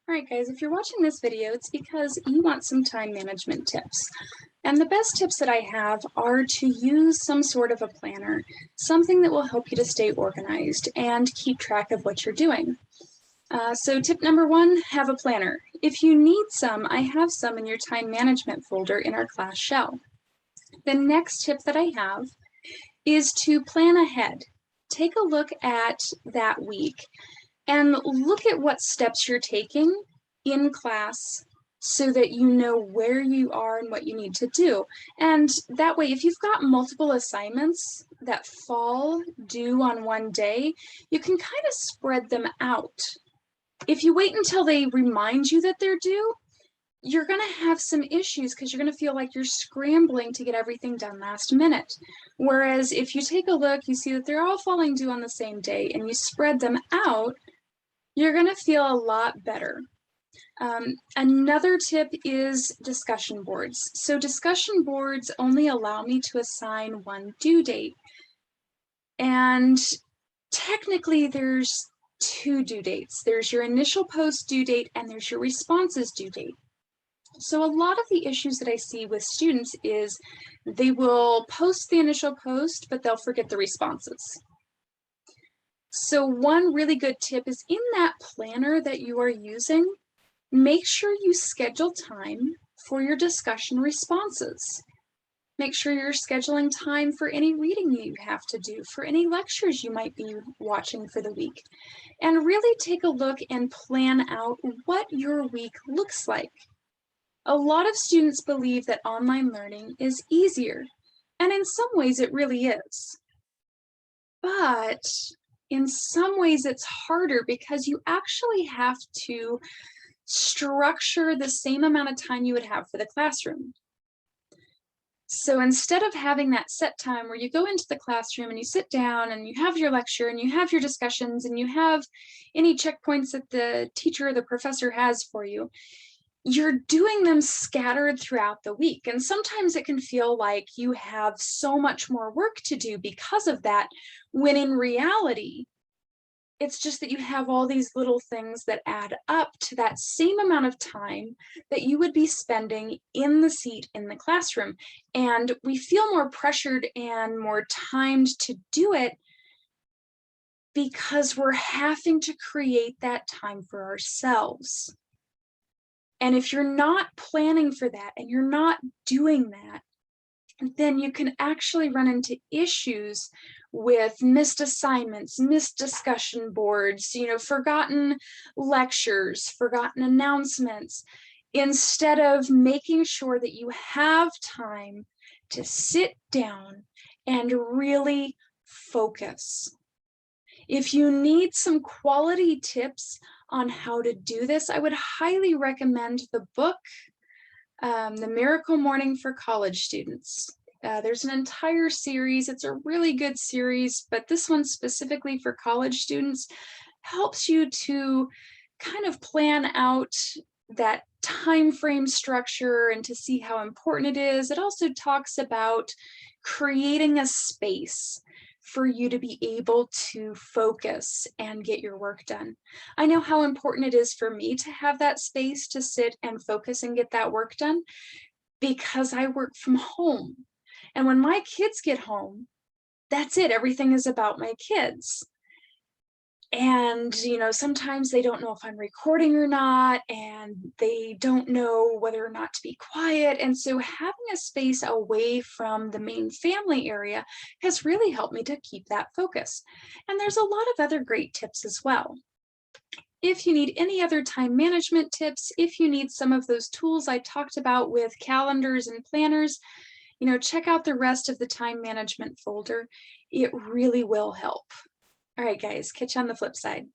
All right, guys, if you're watching this video, it's because you want some time management tips. And the best tips that I have are to use some sort of a planner, something that will help you to stay organized and keep track of what you're doing. So tip number one, have a planner. If you need some, I have some in your time management folder in our class shell. The next tip that I have is to plan ahead. Take a look at that week and look at what steps you're taking in class so that you know where you are and what you need to do. And that way, if you've got multiple assignments that fall due on one day, you can kind of spread them out. If you wait until they remind you that they're due, you're going to have some issues because you're going to feel like you're scrambling to get everything done last minute. Whereas if you take a look, you see that they're all falling due on the same day and you spread them out, you're going to feel a lot better. Another tip is discussion boards. So discussion boards only allow me to assign one due date. And technically there's two due dates. There's your initial post due date and there's your responses due date. So a lot of the issues that I see with students is they will post the initial post, but they'll forget the responses. So one really good tip is in that planner that you are using, make sure you schedule time for your discussion responses. Make sure you're scheduling time for any reading you have to do, for any lectures you might be watching for the week. And really take a look and plan out what your week looks like. A lot of students believe that online learning is easier, and in some ways it really is. But in some ways it's harder because you actually have to structure the same amount of time you would have for the classroom. So instead of having that set time where you go into the classroom and you sit down and you have your lecture and you have your discussions and you have any checkpoints that the teacher or the professor has for you, you're doing them scattered throughout the week. And sometimes it can feel like you have so much more work to do because of that, when in reality, it's just that you have all these little things that add up to that same amount of time that you would be spending in the seat in the classroom. And we feel more pressured and more timed to do it because we're having to create that time for ourselves. And if you're not planning for that and you're not doing that, then you can actually run into issues with missed assignments, missed discussion boards, forgotten lectures, forgotten announcements, instead of making sure that you have time to sit down and really focus. If you need some quality tips on how to do this, I would highly recommend the book, The Miracle Morning for College Students. There's an entire series. It's a really good series, but this one specifically for college students helps you to kind of plan out that time frame structure and to see how important it is. It also talks about creating a space for you to be able to focus and get your work done. I know how important it is for me to have that space to sit and focus and get that work done because I work from home. And when my kids get home, that's it. Everything is about my kids. And, sometimes they don't know if I'm recording or not, and they don't know whether or not to be quiet. And so having a space away from the main family area has really helped me to keep that focus. And there's a lot of other great tips as well. If you need any other time management tips, if you need some of those tools I talked about with calendars and planners, check out the rest of the time management folder. It really will help. All right, guys, catch you on the flip side.